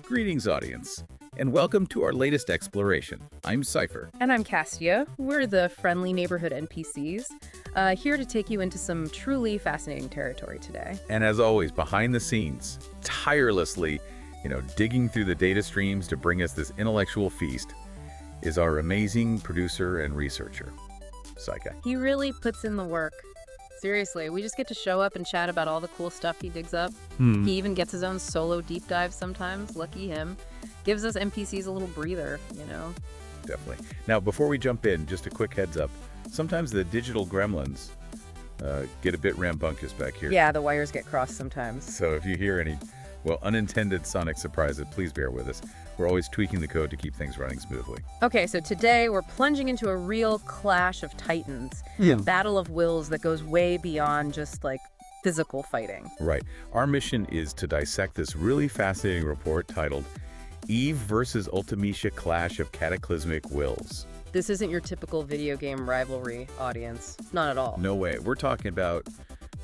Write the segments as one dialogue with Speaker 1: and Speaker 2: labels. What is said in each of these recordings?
Speaker 1: Greetings, audience, and welcome to our latest exploration. I'm Cypher.
Speaker 2: And I'm Castia. We're the friendly neighborhood NPCs, here to take you into some truly fascinating territory today.
Speaker 1: And as always, behind the scenes, tirelessly, digging through the data streams to bring us this intellectual feast, is our amazing producer and researcher, Psyche.
Speaker 2: He really puts in the work. Seriously, we just get to show up and chat about all the cool stuff he digs up. He even gets his own solo deep dive sometimes. Lucky him. Gives us NPCs a little breather,
Speaker 1: Definitely. Now, before we jump in, just a quick heads up. Sometimes the digital gremlins get a bit rambunctious back here.
Speaker 2: Yeah, the wires get crossed sometimes.
Speaker 1: So if you hear any, unintended sonic surprises, please bear with us. We're always tweaking the code to keep things running smoothly.
Speaker 2: Okay, so today we're plunging into a real clash of titans. Battle of wills that goes way beyond just, physical fighting.
Speaker 1: Right. Our mission is to dissect this really fascinating report titled Eve versus Ultimecia Clash of Cataclysmic Wills.
Speaker 2: This isn't your typical video game rivalry, audience. Not at all.
Speaker 1: No way. We're talking about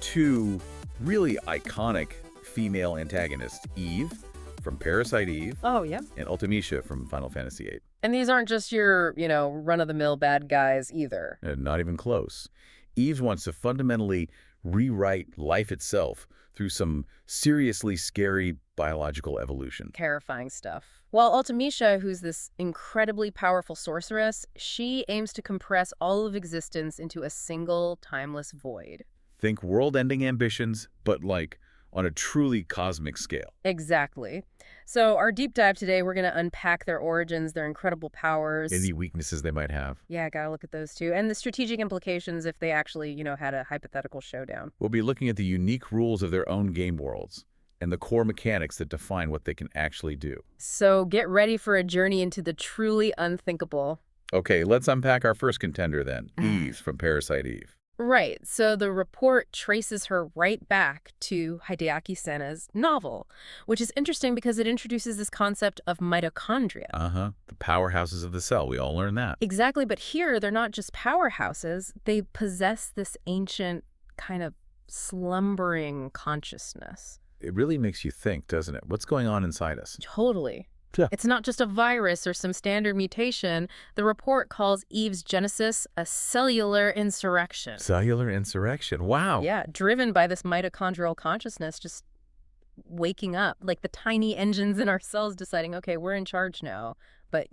Speaker 1: two really iconic female antagonists, Eve from Parasite Eve.
Speaker 2: Oh, yeah.
Speaker 1: And Ultimecia from Final Fantasy VIII.
Speaker 2: And these aren't just your, run-of-the-mill bad guys either.
Speaker 1: Not even close. Eve wants to fundamentally rewrite life itself through some seriously scary biological evolution.
Speaker 2: Terrifying stuff. While Ultimecia, who's this incredibly powerful sorceress, she aims to compress all of existence into a single timeless void.
Speaker 1: Think world-ending ambitions, but on a truly cosmic scale.
Speaker 2: Exactly. So our deep dive today, we're going to unpack their origins, their incredible powers.
Speaker 1: Any weaknesses they might have.
Speaker 2: Yeah, gotta look at those too. And the strategic implications if they actually, had a hypothetical showdown.
Speaker 1: We'll be looking at the unique rules of their own game worlds and the core mechanics that define what they can actually do.
Speaker 2: So get ready for a journey into the truly unthinkable.
Speaker 1: Okay, let's unpack our first contender then, Eve from Parasite Eve.
Speaker 2: Right. So the report traces her right back to Hideaki Senna's novel, which is interesting because it introduces this concept of mitochondria.
Speaker 1: The powerhouses of the cell. We all learned that.
Speaker 2: Exactly. But here, they're not just powerhouses. They possess this ancient kind of slumbering consciousness.
Speaker 1: It really makes you think, doesn't it? What's going on inside us?
Speaker 2: Totally.
Speaker 1: Yeah.
Speaker 2: It's not just a virus or some standard mutation. The report calls Eve's genesis a cellular insurrection.
Speaker 1: Cellular insurrection. Wow.
Speaker 2: Yeah, driven by this mitochondrial consciousness just waking up, like the tiny engines in our cells deciding, okay, we're in charge now, but,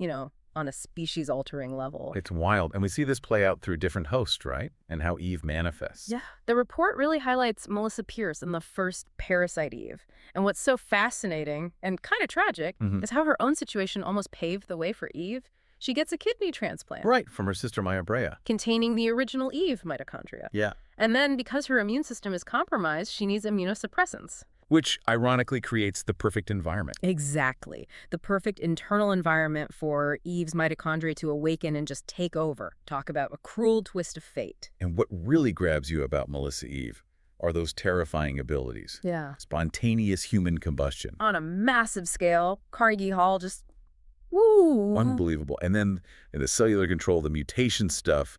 Speaker 2: on a species-altering level.
Speaker 1: It's wild. And we see this play out through different hosts, right? And how Eve manifests.
Speaker 2: Yeah. The report really highlights Melissa Pierce in the first Parasite Eve. And what's so fascinating and kind of tragic is how her own situation almost paved the way for Eve. She gets a kidney transplant.
Speaker 1: Right, from her sister Maya Brea.
Speaker 2: Containing the original Eve mitochondria.
Speaker 1: Yeah.
Speaker 2: And then because her immune system is compromised, she needs immunosuppressants.
Speaker 1: Which, ironically, creates the perfect environment.
Speaker 2: Exactly. The perfect internal environment for Eve's mitochondria to awaken and just take over. Talk about a cruel twist of fate.
Speaker 1: And what really grabs you about Melissa Eve are those terrifying abilities.
Speaker 2: Yeah.
Speaker 1: Spontaneous human combustion.
Speaker 2: On a massive scale, Carnegie Hall just, woo.
Speaker 1: Unbelievable. And then in the cellular control, the mutation stuff,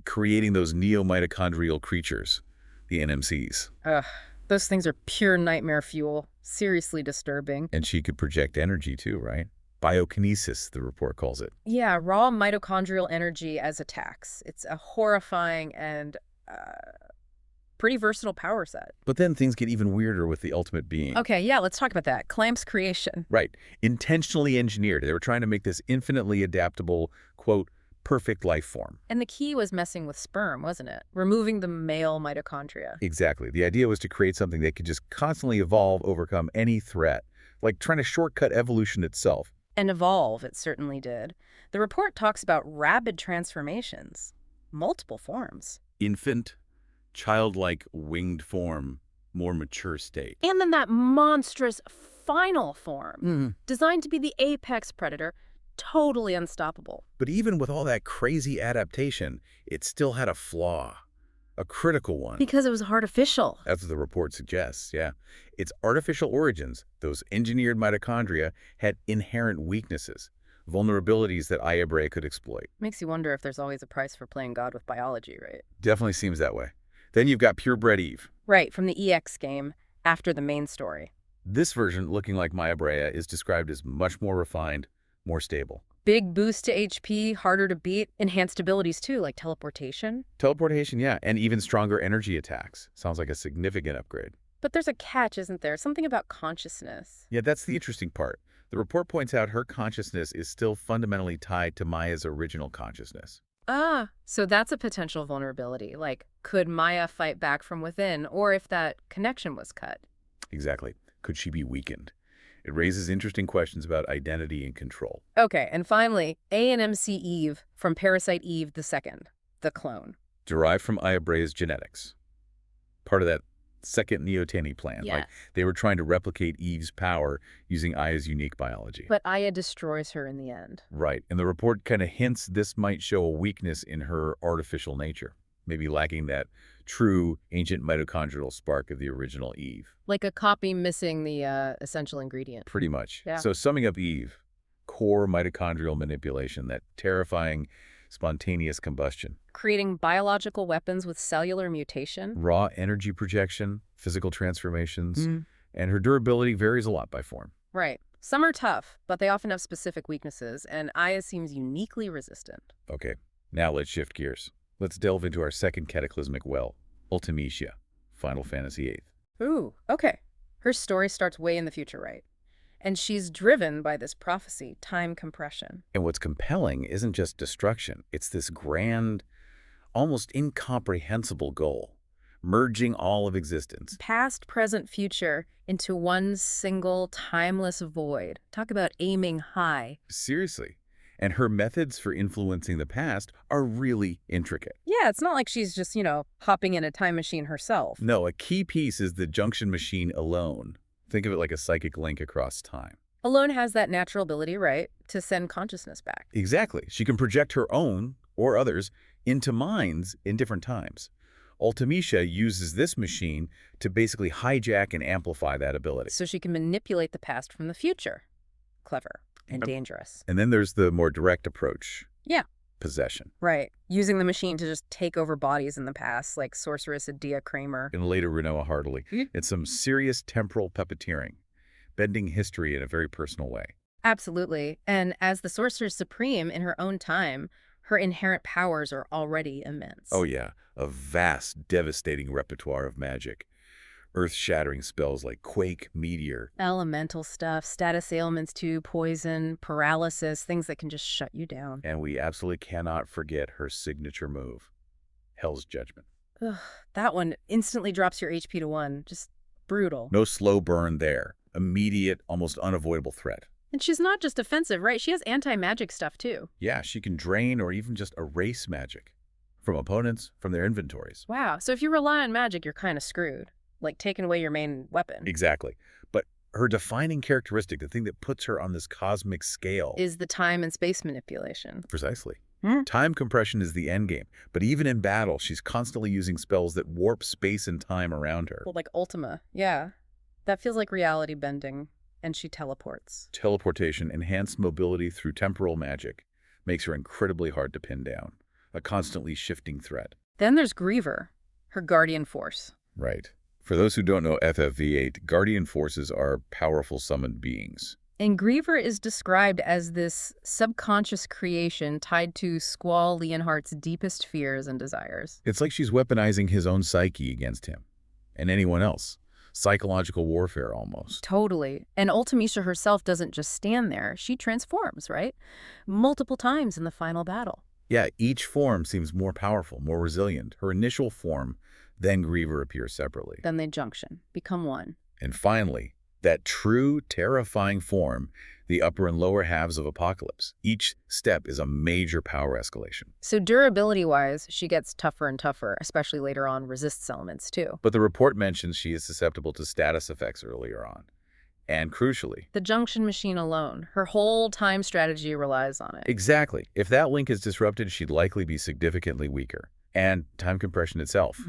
Speaker 1: creating those neo-mitochondrial creatures, the NMCs.
Speaker 2: Ugh. Those things are pure nightmare fuel. Seriously disturbing.
Speaker 1: And she could project energy too, right? Biokinesis, the report calls it.
Speaker 2: Yeah, raw mitochondrial energy as attacks. It's a horrifying and pretty versatile power set.
Speaker 1: But then things get even weirder with the ultimate being.
Speaker 2: Okay, yeah, let's talk about that. Clamp's creation.
Speaker 1: Right. Intentionally engineered. They were trying to make this infinitely adaptable, quote, perfect life form.
Speaker 2: And the key was messing with sperm, wasn't it? Removing the male mitochondria.
Speaker 1: Exactly. The idea was to create something that could just constantly evolve, overcome any threat, like trying to shortcut evolution itself.
Speaker 2: And evolve, it certainly did. The report talks about rapid transformations, multiple forms.
Speaker 1: Infant, childlike winged form, more mature state.
Speaker 2: And then that monstrous final form, designed to be the apex predator, totally unstoppable.
Speaker 1: But even with all that crazy adaptation, it still had a flaw, a critical one.
Speaker 2: Because it was artificial.
Speaker 1: That's what the report suggests, yeah. Its artificial origins, those engineered mitochondria, had inherent weaknesses, vulnerabilities that Maya Brea could exploit.
Speaker 2: Makes you wonder if there's always a price for playing God with biology, right?
Speaker 1: Definitely seems that way. Then you've got purebred Eve.
Speaker 2: Right, from the EX game, after the main story.
Speaker 1: This version, looking like Maya Brea, is described as much more refined, more stable.
Speaker 2: Big boost to HP, harder to beat, enhanced abilities too, like teleportation.
Speaker 1: Teleportation, yeah, and even stronger energy attacks. Sounds like a significant upgrade.
Speaker 2: But there's a catch, isn't there? Something about consciousness.
Speaker 1: Yeah, that's the interesting part. The report points out her consciousness is still fundamentally tied to Maya's original consciousness.
Speaker 2: Ah, so that's a potential vulnerability. Like, could Maya fight back from within, or if that connection was cut?
Speaker 1: Exactly. Could she be weakened? It raises interesting questions about identity and control.
Speaker 2: Okay, and finally, A&MC Eve from Parasite Eve II, the clone.
Speaker 1: Derived from Aya Brea's genetics. Part of that second Neotani plan.
Speaker 2: Yeah.
Speaker 1: Like, they were trying to replicate Eve's power using Aya's unique biology.
Speaker 2: But Aya destroys her in the end.
Speaker 1: Right, and the report kind of hints this might show a weakness in her artificial nature, maybe lacking that true ancient mitochondrial spark of the original Eve.
Speaker 2: Like a copy missing the essential ingredient.
Speaker 1: Pretty much.
Speaker 2: Yeah.
Speaker 1: So summing up Eve, core mitochondrial manipulation, that terrifying spontaneous combustion.
Speaker 2: Creating biological weapons with cellular mutation.
Speaker 1: Raw energy projection, physical transformations, and her durability varies a lot by form.
Speaker 2: Right. Some are tough, but they often have specific weaknesses, and Aya seems uniquely resistant.
Speaker 1: Okay, now let's shift gears. Let's delve into our second cataclysmic well, Ultimecia, Final Fantasy VIII.
Speaker 2: Ooh, okay. Her story starts way in the future, right? And she's driven by this prophecy, time compression.
Speaker 1: And what's compelling isn't just destruction, it's this grand, almost incomprehensible goal, merging all of existence.
Speaker 2: Past, present, future into one single timeless void. Talk about aiming high.
Speaker 1: Seriously. And her methods for influencing the past are really intricate.
Speaker 2: Yeah, it's not like she's just, hopping in a time machine herself.
Speaker 1: No, a key piece is the junction machine alone. Think of it like a psychic link across time.
Speaker 2: Alone has that natural ability, right, to send consciousness back.
Speaker 1: Exactly. She can project her own, or others, into minds in different times. Ultimecia uses this machine to basically hijack and amplify that ability.
Speaker 2: So she can manipulate the past from the future. Clever and dangerous.
Speaker 1: And then there's the more direct approach.
Speaker 2: Yeah.
Speaker 1: Possession.
Speaker 2: Right. Using the machine to just take over bodies in the past, like Sorceress Adia Kramer.
Speaker 1: And later Renoa Hartley. It's some serious temporal puppeteering, bending history in a very personal way.
Speaker 2: Absolutely. And as the Sorceress Supreme in her own time, her inherent powers are already immense.
Speaker 1: Oh yeah, a vast, devastating repertoire of magic. Earth-shattering spells like Quake, Meteor.
Speaker 2: Elemental stuff, status ailments too, poison, paralysis, things that can just shut you down.
Speaker 1: And we absolutely cannot forget her signature move, Hell's Judgment.
Speaker 2: Ugh, that one instantly drops your HP to 1. Just brutal.
Speaker 1: No slow burn there. Immediate, almost unavoidable threat.
Speaker 2: And she's not just offensive, right? She has anti-magic stuff too.
Speaker 1: Yeah, she can drain or even just erase magic. From opponents, from their inventories.
Speaker 2: Wow, so if you rely on magic, you're kind of screwed. Like taking away your main weapon.
Speaker 1: Exactly. But her defining characteristic, the thing that puts her on this cosmic scale,
Speaker 2: is the time and space manipulation.
Speaker 1: Precisely. Time compression is the endgame, but even in battle, she's constantly using spells that warp space and time around her.
Speaker 2: Well, like Ultima, yeah. That feels like reality bending, and she teleports.
Speaker 1: Teleportation, enhanced mobility through temporal magic, makes her incredibly hard to pin down, a constantly shifting threat.
Speaker 2: Then there's Griever, her guardian force.
Speaker 1: Right. For those who don't know FFV8, guardian forces are powerful summoned beings.
Speaker 2: And Griever is described as this subconscious creation tied to Squall Leonhardt's deepest fears and desires.
Speaker 1: It's like she's weaponizing his own psyche against him. And anyone else. Psychological warfare, almost.
Speaker 2: Totally. And Ultimecia herself doesn't just stand there. She transforms, right? Multiple times in the final battle.
Speaker 1: Yeah, each form seems more powerful, more resilient. Her initial form, then Griever appears separately.
Speaker 2: Then they junction, become one.
Speaker 1: And finally, that true, terrifying form, the upper and lower halves of Apocalypse. Each step is a major power escalation.
Speaker 2: So durability-wise, she gets tougher and tougher, especially later on resists elements too.
Speaker 1: But the report mentions she is susceptible to status effects earlier on. And crucially,
Speaker 2: the junction machine alone, her whole time strategy relies on it.
Speaker 1: Exactly. If that link is disrupted, she'd likely be significantly weaker. And time compression itself.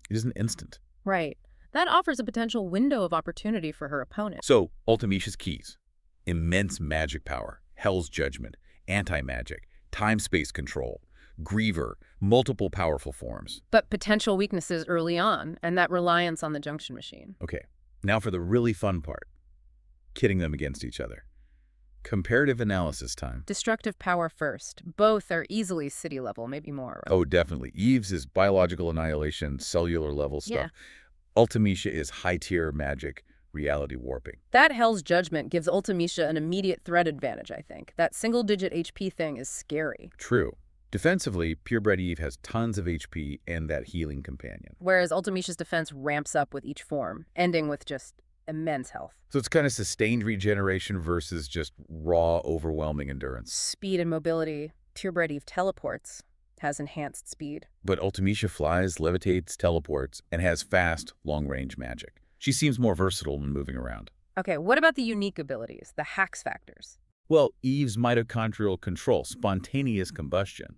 Speaker 1: It isn't instant.
Speaker 2: Right. That offers a potential window of opportunity for her opponent.
Speaker 1: So, Ultimecia's keys. Immense magic power, Hell's Judgment, anti-magic, time-space control, Griever, multiple powerful forms.
Speaker 2: But potential weaknesses early on, and that reliance on the junction machine.
Speaker 1: Okay. Now for the really fun part, kitting them against each other. Comparative analysis time.
Speaker 2: Destructive power first. Both are easily city level, maybe more. Right?
Speaker 1: Oh, definitely. Eve's is biological annihilation, cellular level stuff. Ultimecia is high-tier magic, reality warping.
Speaker 2: That Hell's Judgment gives Ultimecia an immediate threat advantage, I think. That single-digit HP thing is scary.
Speaker 1: True. Defensively, purebred Eve has tons of HP and that healing companion.
Speaker 2: Whereas Ultimecia's defense ramps up with each form, ending with just immense health.
Speaker 1: So it's kind of sustained regeneration versus just raw, overwhelming endurance.
Speaker 2: Speed and mobility. Purebred Eve teleports, has enhanced speed.
Speaker 1: But Ultimecia flies, levitates, teleports, and has fast, long-range magic. She seems more versatile when moving around.
Speaker 2: Okay, what about the unique abilities, the hacks factors?
Speaker 1: Well, Eve's mitochondrial control, spontaneous combustion.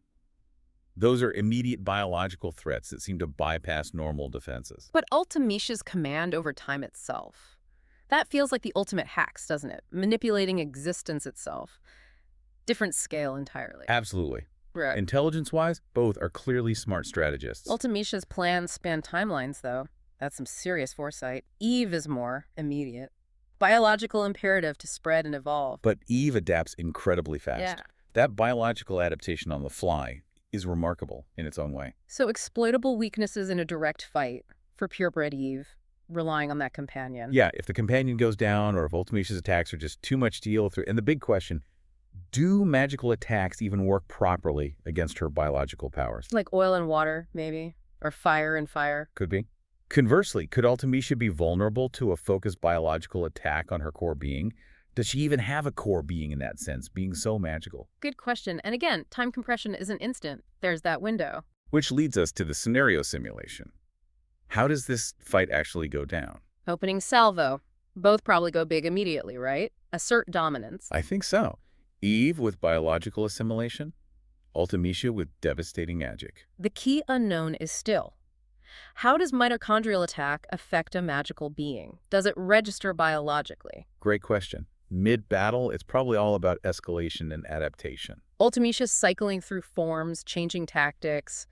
Speaker 1: Those are immediate biological threats that seem to bypass normal defenses.
Speaker 2: But Ultimecia's command over time itself. That feels like the ultimate hacks, doesn't it? Manipulating existence itself. Different scale entirely.
Speaker 1: Absolutely.
Speaker 2: Right.
Speaker 1: Intelligence-wise, both are clearly smart strategists.
Speaker 2: Ultimecia's plans span timelines, though. That's some serious foresight. Eve is more immediate. Biological imperative to spread and evolve.
Speaker 1: But Eve adapts incredibly fast.
Speaker 2: Yeah.
Speaker 1: That biological adaptation on the fly is remarkable in its own way.
Speaker 2: So exploitable weaknesses in a direct fight for purebred Eve, relying on that companion.
Speaker 1: Yeah, if the companion goes down or if Ultimecia's attacks are just too much to deal through. And the big question, do magical attacks even work properly against her biological powers?
Speaker 2: Like oil and water, maybe? Or fire and fire?
Speaker 1: Could be. Conversely, could Ultimecia be vulnerable to a focused biological attack on her core being? Does she even have a core being in that sense, being so magical?
Speaker 2: Good question. And again, time compression isn't instant. There's that window.
Speaker 1: Which leads us to the scenario simulation. How does this fight actually go down?
Speaker 2: Opening salvo. Both probably go big immediately, right? Assert dominance.
Speaker 1: I think so. Eve with biological assimilation, Ultimecia with devastating magic.
Speaker 2: The key unknown is still, how does mitochondrial attack affect a magical being? Does it register biologically?
Speaker 1: Great question. Mid-battle, it's probably all about escalation and adaptation.
Speaker 2: Ultimecia's cycling through forms, changing tactics,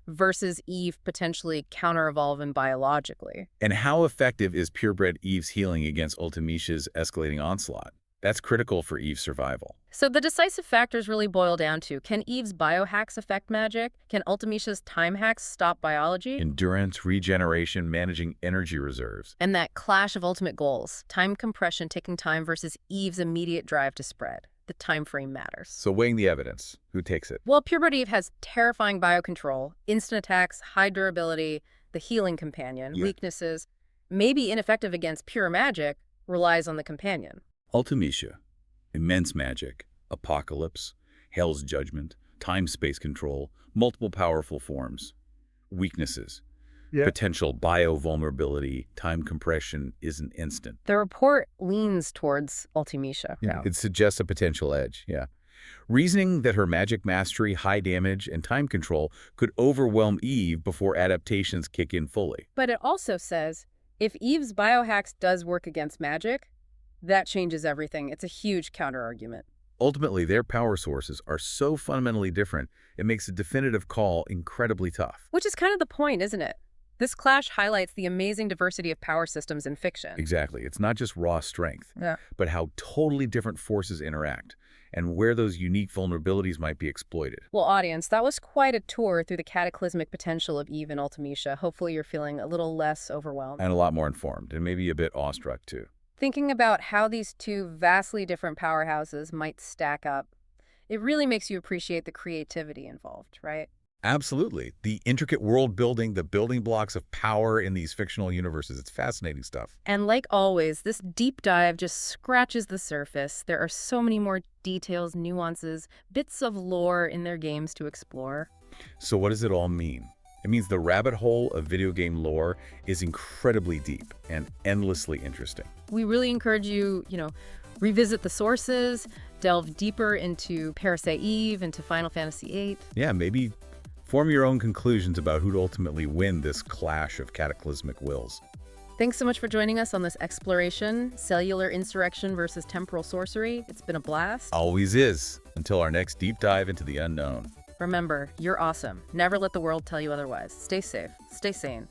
Speaker 2: versus Eve potentially counter-evolving biologically.
Speaker 1: And how effective is purebred Eve's healing against Ultimecia's escalating onslaught? That's critical for Eve's survival.
Speaker 2: So the decisive factors really boil down to, can Eve's biohacks affect magic? Can Ultimecia's time hacks stop biology?
Speaker 1: Endurance, regeneration, managing energy reserves.
Speaker 2: And that clash of ultimate goals, time compression taking time versus Eve's immediate drive to spread. The time frame matters.
Speaker 1: So weighing the evidence, who takes it?
Speaker 2: Well, purebred Eve has terrifying biocontrol, instant attacks, high durability, the healing companion, weaknesses, maybe ineffective against pure magic, relies on the companion.
Speaker 1: Ultimecia, immense magic, apocalypse, Hell's Judgment, time-space control, multiple powerful forms. Weaknesses, potential bio-vulnerability, time compression isn't instant.
Speaker 2: The report leans towards Ultimecia.
Speaker 1: It suggests a potential edge, Reasoning that her magic mastery, high damage, and time control could overwhelm Eve before adaptations kick in fully.
Speaker 2: But it also says, if Eve's biohacks does work against magic, that changes everything. It's a huge counter-argument.
Speaker 1: Ultimately, their power sources are so fundamentally different, it makes a definitive call incredibly tough.
Speaker 2: Which is kind of the point, isn't it? This clash highlights the amazing diversity of power systems in fiction.
Speaker 1: Exactly. It's not just raw strength, but how totally different forces interact and where those unique vulnerabilities might be exploited.
Speaker 2: Well, audience, that was quite a tour through the cataclysmic potential of Eve and Ultimecia. Hopefully you're feeling a little less overwhelmed.
Speaker 1: And a lot more informed, and maybe a bit awestruck, too.
Speaker 2: Thinking about how these two vastly different powerhouses might stack up, it really makes you appreciate the creativity involved, right?
Speaker 1: Absolutely. The intricate world building, the building blocks of power in these fictional universes, it's fascinating stuff.
Speaker 2: And like always, this deep dive just scratches the surface. There are so many more details, nuances, bits of lore in their games to explore.
Speaker 1: So what does it all mean? It means the rabbit hole of video game lore is incredibly deep and endlessly interesting.
Speaker 2: We really encourage you, revisit the sources, delve deeper into Parasite Eve, into Final Fantasy VIII.
Speaker 1: Yeah, maybe form your own conclusions about who'd ultimately win this clash of cataclysmic wills.
Speaker 2: Thanks so much for joining us on this exploration, cellular insurrection versus temporal sorcery. It's been a blast.
Speaker 1: Always is, until our next deep dive into the unknown.
Speaker 2: Remember, you're awesome. Never let the world tell you otherwise. Stay safe. Stay sane.